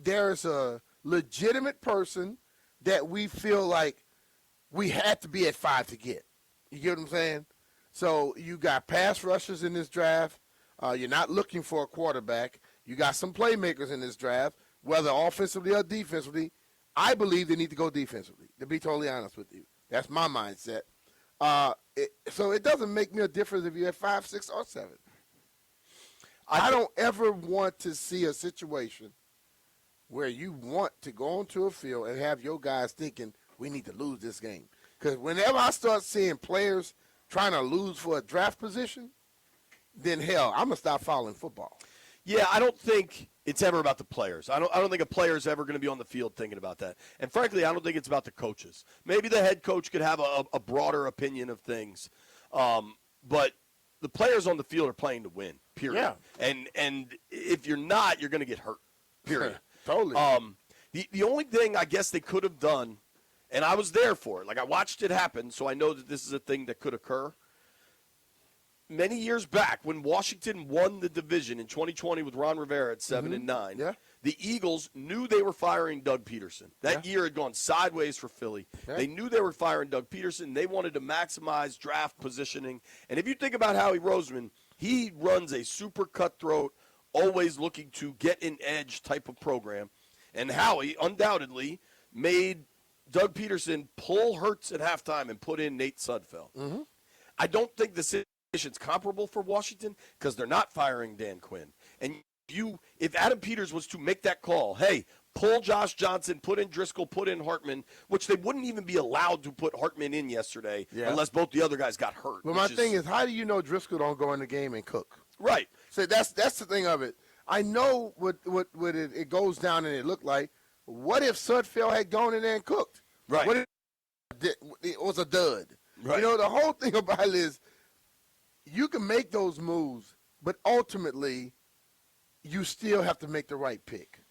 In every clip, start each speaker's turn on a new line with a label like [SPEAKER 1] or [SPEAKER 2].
[SPEAKER 1] there's a legitimate person that we feel like we had to be at 5 to get. You get what I'm saying? So you got pass rushers in this draft. You're not looking for a quarterback. You got some playmakers in this draft, whether offensively or defensively. I believe they need to go defensively, to be totally honest with you. That's my mindset. So it doesn't make me a difference if you're at 5, 6, or 7. I don't ever want to see a situation where you want to go onto a field and have your guys thinking, we need to lose this game. Because whenever I start seeing players trying to lose for a draft position, then hell, I'm going to stop following football.
[SPEAKER 2] Yeah, I don't think it's ever about the players. I don't think a player is ever going to be on the field thinking about that. And frankly, I don't think it's about the coaches. Maybe the head coach could have a broader opinion of things. But the players on the field are playing to win, period. Yeah. And if you're not, you're going to get hurt, period.
[SPEAKER 1] Totally.
[SPEAKER 2] The only thing I guess they could have done, and I was there for it, like I watched it happen, so I know that this is a thing that could occur. Many years back, when Washington won the division in 2020 with Ron Rivera at 7-9, the Eagles knew they were firing Doug Peterson. That year had gone sideways for Philly. They knew they were firing Doug Peterson. They wanted to maximize draft positioning. And if you think about Howie Roseman, he runs a super cutthroat, always looking to get an edge type of program. And Howie undoubtedly made Doug Peterson pull Hurts at halftime and put in Nate Sudfeld. I don't think the situation's comparable for Washington because they're not firing Dan Quinn. And if Adam Peters was to make that call, hey, pull Josh Johnson, put in Driscoll, put in Hartman, which they wouldn't even be allowed to put Hartman in yesterday unless both the other guys got hurt.
[SPEAKER 1] But my thing is, how do you know Driscoll don't go in the game and cook?
[SPEAKER 2] Right.
[SPEAKER 1] So that's the thing of it. I know what it goes down and it looked like. What if Sudfeld had gone in there and cooked?
[SPEAKER 2] Right.
[SPEAKER 1] What if it was a dud?
[SPEAKER 2] Right.
[SPEAKER 1] You know, the whole thing about it is you can make those moves, but ultimately you still have to make the right pick.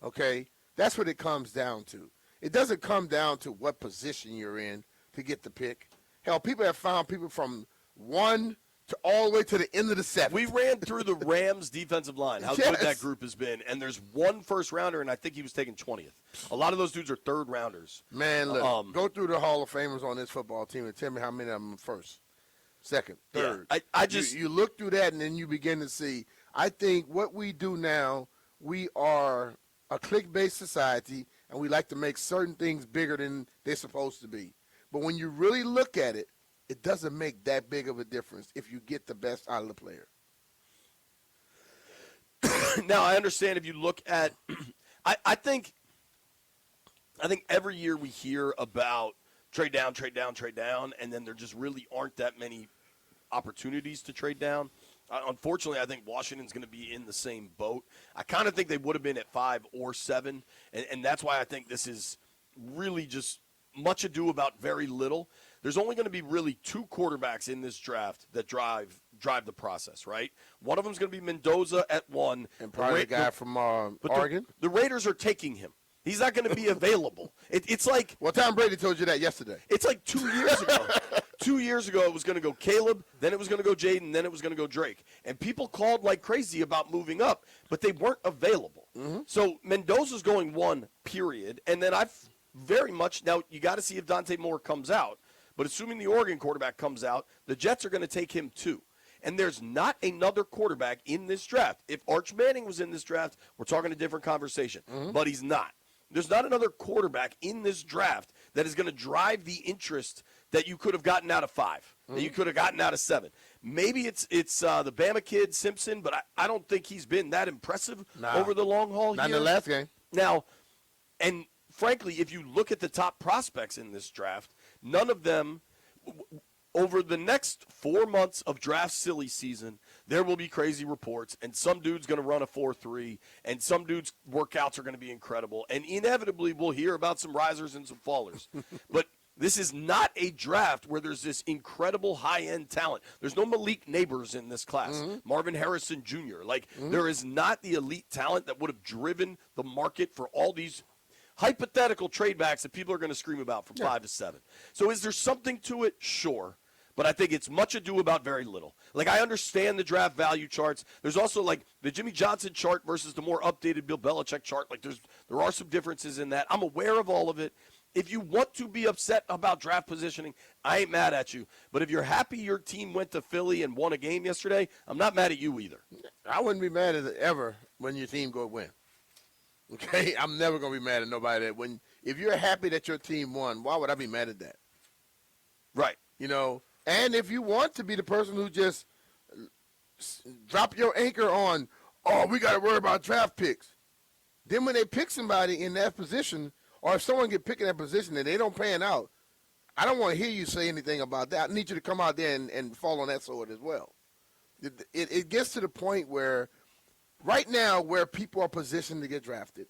[SPEAKER 1] Okay? That's what it comes down to. It doesn't come down to what position you're in to get the pick. Hell, people have found people from 1 to all the way to the end of the 7th.
[SPEAKER 2] We ran through the Rams' defensive line, how good that group has been, and there's one first-rounder, and I think he was taken 20th. A lot of those dudes are third-rounders.
[SPEAKER 1] Man, look, go through the Hall of Famers on this football team and tell me how many of them are first, second, third.
[SPEAKER 2] Yeah, I just
[SPEAKER 1] you look through that, and then you begin to see. I think what we do now, we are a click-based society, and we like to make certain things bigger than they're supposed to be. But when you really look at it, it doesn't make that big of a difference if you get the best out of the player.
[SPEAKER 2] Now, I understand if you look at I think every year we hear about trade down, and then there just really aren't that many opportunities to trade down. Unfortunately, I think Washington's going to be in the same boat. I kind of think they would have been at 5 or 7, and that's why I think this is really just much ado about very little. There's only going to be really 2 quarterbacks in this draft that drive the process, right? One of them is going to be Mendoza at 1.
[SPEAKER 1] And probably the guy from Oregon.
[SPEAKER 2] The Raiders are taking him. He's not going to be available. It's like –
[SPEAKER 1] well, Tom Brady told you that yesterday.
[SPEAKER 2] It's like 2 years ago. 2 years ago, it was going to go Caleb, then it was going to go Jaden, then it was going to go Drake. And people called like crazy about moving up, but they weren't available. So Mendoza's going 1, period. And then I've very much – now, you got to see if Dante Moore comes out. But assuming the Oregon quarterback comes out, the Jets are going to take him too. And there's not another quarterback in this draft. If Arch Manning was in this draft, we're talking a different conversation. But he's not. There's not another quarterback in this draft that is going to drive the interest that you could have gotten out of 5, that you could have gotten out of 7. Maybe it's the Bama kid, Simpson, but I don't think he's been that impressive over the long haul
[SPEAKER 1] Not
[SPEAKER 2] here.
[SPEAKER 1] in the last game.
[SPEAKER 2] Now, and frankly, if you look at the top prospects in this draft, none of them, over the next 4 months of draft silly season, there will be crazy reports, and some dude's going to run a 4.3, and some dude's workouts are going to be incredible, and inevitably we'll hear about some risers and some fallers. But this is not a draft where there's this incredible high-end talent. There's no Malik Neighbors in this class, Marvin Harrison Jr. There is not the elite talent that would have driven the market for all these hypothetical trade backs that people are going to scream about from 5 to 7. So is there something to it? Sure. but I think it's much ado about very little. Like, I understand the draft value charts. There's also, like, the Jimmy Johnson chart versus the more updated Bill Belichick chart. Like, there are some differences in that. I'm aware of all of it. If you want to be upset about draft positioning, I ain't mad at you. But if you're happy your team went to Philly and won a game yesterday, I'm not mad at you either.
[SPEAKER 1] I wouldn't be mad at it ever when your team go win. Okay? I'm never going to be mad at nobody that if you're happy that your team won, why would I be mad at that?
[SPEAKER 2] Right.
[SPEAKER 1] You know, and if you want to be the person who just drop your anchor on, oh, we got to worry about draft picks. Then when they pick somebody in that position, or if someone get picked in that position and they don't pan out, I don't want to hear you say anything about that. I need you to come out there and fall on that sword as well. It gets to the point where right now where people are positioned to get drafted.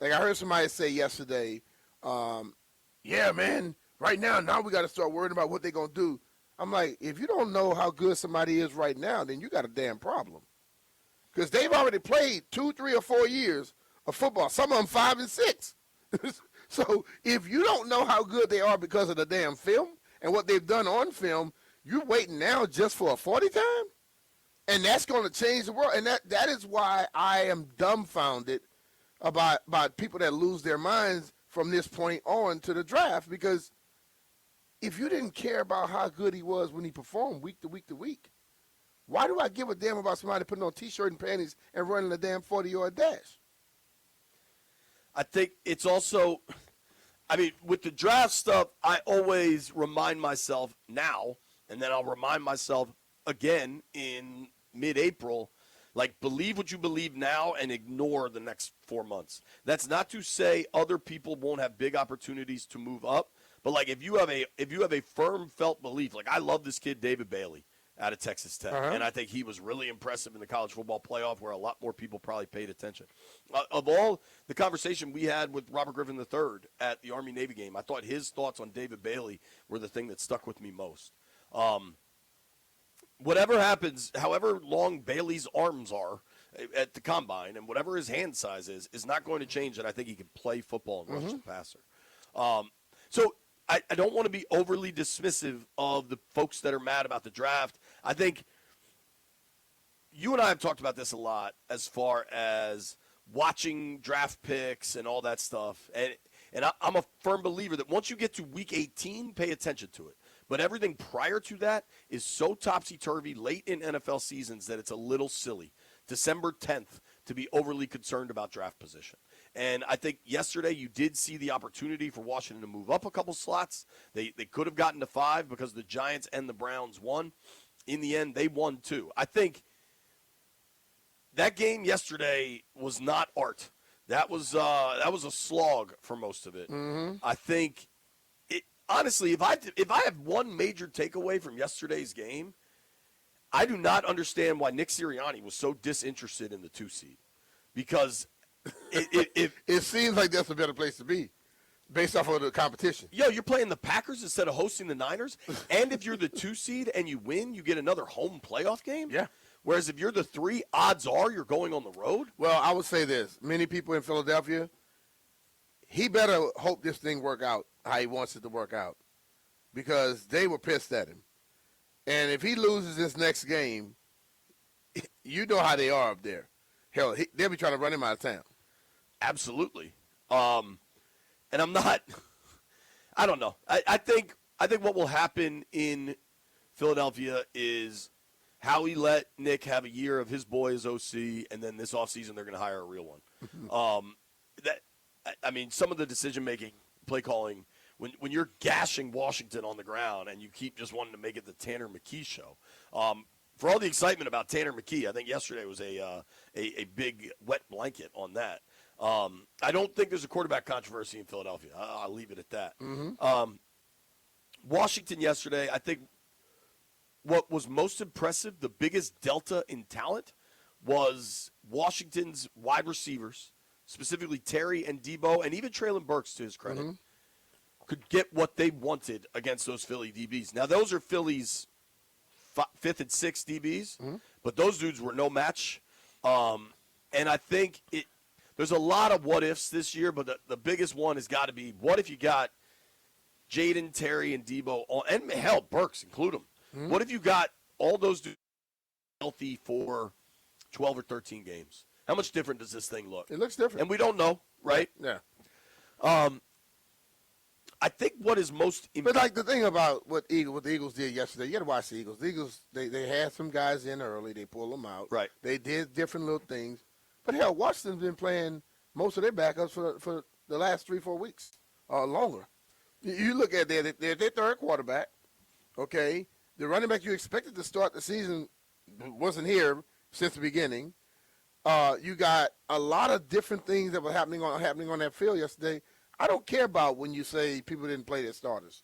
[SPEAKER 1] Like I heard somebody say yesterday, yeah, man, right now we got to start worrying about what they're going to do. I'm like, if you don't know how good somebody is right now, then you got a damn problem. Because they've already played 2, 3, or 4 years of football, some of them 5 and 6. So if you don't know how good they are because of the damn film and what they've done on film, you're waiting now just for a 40 time? And that's going to change the world. And that is why I am dumbfounded about people that lose their minds from this point on to the draft. Because if you didn't care about how good he was when he performed week to week to week, why do I give a damn about somebody putting on T-shirt and panties and running a damn 40-yard dash?
[SPEAKER 2] I think it's also, I mean, with the draft stuff, I always remind myself now, and then I'll remind myself again in mid-April, like, believe what you believe now and ignore the next 4 months. That's not to say other people won't have big opportunities to move up, but like if you have a firm felt belief, like I love this kid David Bailey out of Texas Tech, and I think he was really impressive in the college football playoff where a lot more people probably paid attention. Of all the conversation we had with Robert Griffin III at the Army-Navy game, I thought his thoughts on David Bailey were the thing that stuck with me most. Whatever happens, however long Bailey's arms are at the combine and whatever his hand size is not going to change that I think he can play football and rush the passer. So I don't want to be overly dismissive of the folks that are mad about the draft. I think you and I have talked about this a lot as far as watching draft picks and all that stuff. And I'm a firm believer that once you get to week 18, pay attention to it. But everything prior to that is so topsy-turvy late in NFL seasons that it's a little silly. December 10th to be overly concerned about draft position. And I think yesterday you did see the opportunity for Washington to move up a couple slots. They could have gotten to 5 because the Giants and the Browns won. In the end, they won too. I think that game yesterday was not art. That was a slog for most of it. I think, honestly, if I have one major takeaway from yesterday's game, I do not understand why Nick Sirianni was so disinterested in the 2 seed. Because
[SPEAKER 1] it seems like that's a better place to be based off of the competition.
[SPEAKER 2] You're playing the Packers instead of hosting the Niners. And if you're the 2 seed and you win, you get another home playoff game?
[SPEAKER 1] Yeah.
[SPEAKER 2] Whereas if you're the 3, odds are you're going on the road?
[SPEAKER 1] Well, I would say this. Many people in Philadelphia, he better hope this thing work out how he wants it to work out because they were pissed at him. And if he loses this next game, you know how they are up there. Hell, they'll be trying to run him out of town.
[SPEAKER 2] Absolutely. And I'm not – I don't know. I think what will happen in Philadelphia is Howie let Nick have a year of his boy as OC, and then this offseason they're going to hire a real one. Some of the decision-making, play calling, when you're gashing Washington on the ground and you keep just wanting to make it the Tanner McKee show. For all the excitement about Tanner McKee, I think yesterday was a big wet blanket on that. I don't think there's a quarterback controversy in Philadelphia. I'll leave it at that. Washington yesterday, I think what was most impressive, the biggest delta in talent, was Washington's wide receivers, specifically Terry and Debo, and even Treylon Burks, to his credit, could get what they wanted against those Philly DBs. Now, those are Philly's 5th and 6th DBs, but those dudes were no match. And I think there's a lot of what-ifs this year, but the biggest one has got to be, what if you got Jaden, Terry, and Debo, and hell, Burks, include them.
[SPEAKER 1] Mm-hmm.
[SPEAKER 2] What if you got all those dudes healthy for 12 or 13 games? How much different does this thing look?
[SPEAKER 1] It looks different.
[SPEAKER 2] And we don't know, right?
[SPEAKER 1] Yeah.
[SPEAKER 2] I think what is most
[SPEAKER 1] But like the thing about what the Eagles did yesterday, you got to watch the Eagles. The Eagles, they had some guys in early. They pulled them out.
[SPEAKER 2] Right.
[SPEAKER 1] They did different little things. But hell, Washington's been playing most of their backups for the last 3-4 weeks or longer. You look at their third quarterback. Okay, the running back you expected to start the season wasn't here since the beginning. You got a lot of different things that were happening on that field yesterday. I don't care about when you say people didn't play their starters.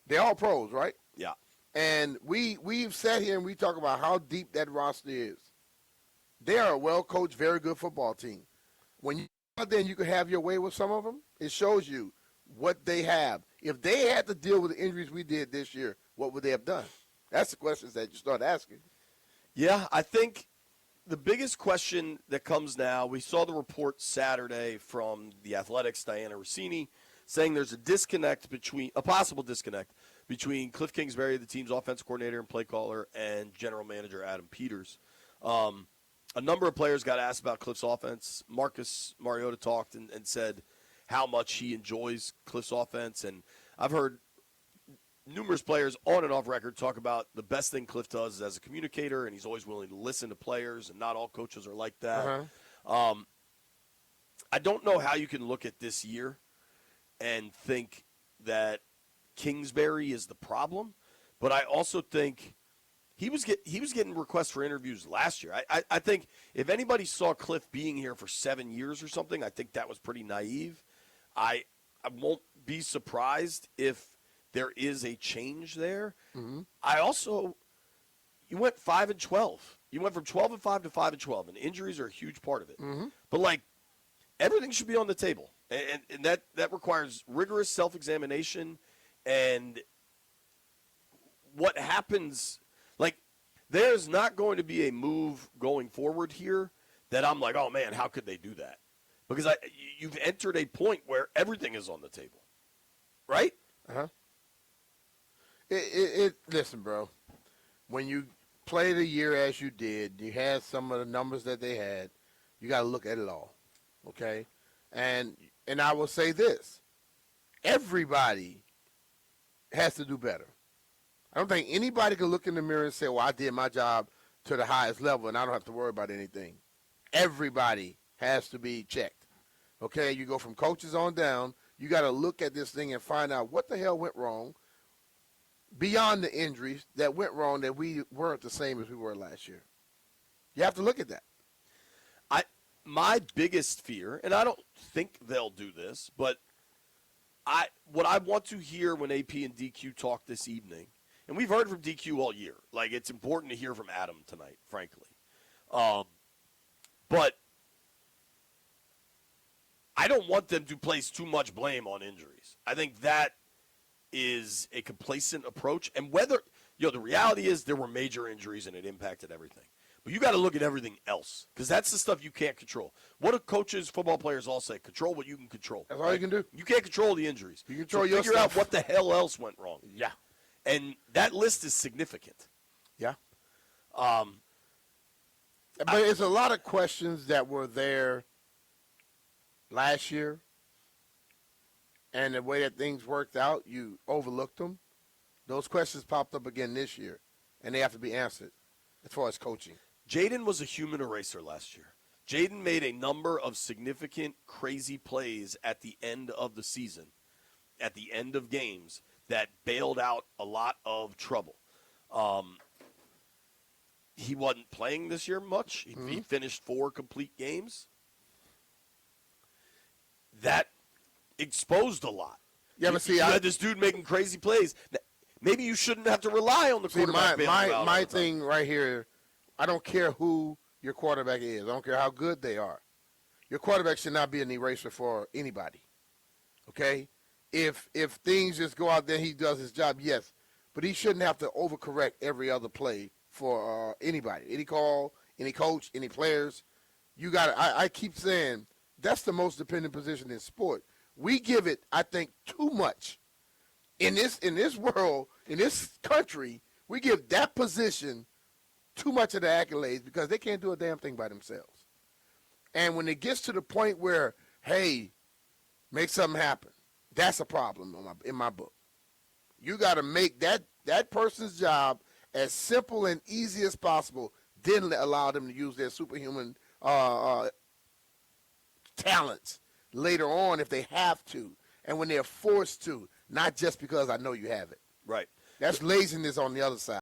[SPEAKER 1] They're all pros, right?
[SPEAKER 2] Yeah.
[SPEAKER 1] And we've sat here and we talk about how deep that roster is. They are a well-coached, very good football team. When you out there and you can have your way with some of them, it shows you what they have. If they had to deal with the injuries we did this year, what would they have done? That's the questions that you start asking.
[SPEAKER 2] Yeah, I think the biggest question that comes now, we saw the report Saturday from the Athletics, Diana Rossini, saying there's a possible disconnect between Cliff Kingsbury, the team's offensive coordinator and play caller, and general manager Adam Peters. A number of players got asked about Cliff's offense. Marcus Mariota talked and said how much he enjoys Cliff's offense. And I've heard numerous players on and off record talk about the best thing Cliff does is as a communicator, and he's always willing to listen to players, and not all coaches are like that. I don't know how you can look at this year and think that Kingsbury is the problem, but I also think he was getting requests for interviews last year. I think if anybody saw Cliff being here for 7 years or something, I think that was pretty naive. I won't be surprised if there is a change there. Mm-hmm. You went 5-12. You went from 12-5 to 5-12, and injuries are a huge part of it. Mm-hmm. But everything should be on the table, and that requires rigorous self-examination. And what happens? There's not going to be a move going forward here that I'm like, oh man, how could they do that? Because you've entered a point where everything is on the table, right?
[SPEAKER 1] Uh-huh. Listen, bro. When you play the year as you did, you had some of the numbers that they had. You got to look at it all, okay? And I will say this: everybody has to do better. I don't think anybody can look in the mirror and say, "Well, I did my job to the highest level, and I don't have to worry about anything." Everybody has to be checked, okay? You go from coaches on down. You got to look at this thing and find out what the hell went wrong. Beyond the injuries that went wrong, that we weren't the same as we were last year. You have to look at that.
[SPEAKER 2] My biggest fear, and I don't think they'll do this, but what I want to hear when AP and DQ talk this evening, and we've heard from DQ all year. It's important to hear from Adam tonight, frankly. But I don't want them to place too much blame on injuries. I think that is a complacent approach. And the reality is there were major injuries and it impacted everything. But you got to look at everything else because that's the stuff you can't control. What do coaches, football players all say? Control what you can control.
[SPEAKER 1] That's all you can do.
[SPEAKER 2] You can't control the injuries.
[SPEAKER 1] You control
[SPEAKER 2] your
[SPEAKER 1] figure
[SPEAKER 2] out what the hell else went wrong.
[SPEAKER 1] Yeah.
[SPEAKER 2] And that list is significant.
[SPEAKER 1] Yeah. But it's a lot of questions that were there last year. And the way that things worked out, you overlooked them. Those questions popped up again this year, and they have to be answered as far as coaching.
[SPEAKER 2] Jaden was a human eraser last year. Jaden made a number of significant, crazy plays at the end of the season, at the end of games, that bailed out a lot of trouble. He wasn't playing this year much. He finished 4 complete games. That exposed a lot.
[SPEAKER 1] Yeah, but see,
[SPEAKER 2] you had this dude making crazy plays. Maybe you shouldn't have to rely on the quarterback.
[SPEAKER 1] My thing right here, I don't care who your quarterback is. I don't care how good they are. Your quarterback should not be an eraser for anybody. Okay? If things just go out there and he does his job, yes. But he shouldn't have to overcorrect every other play for anybody. Any call, any coach, any players. I keep saying that's the most dependent position in sport. We give it, I think, too much in this world, in this country, we give that position too much of the accolades because they can't do a damn thing by themselves. And when it gets to the point where, hey, make something happen, that's a problem in my book. You got to make that person's job as simple and easy as possible, then allow them to use their superhuman talents later on if they have to, and when they're forced to, not just because I know you have it.
[SPEAKER 2] Right.
[SPEAKER 1] That's laziness on the other side.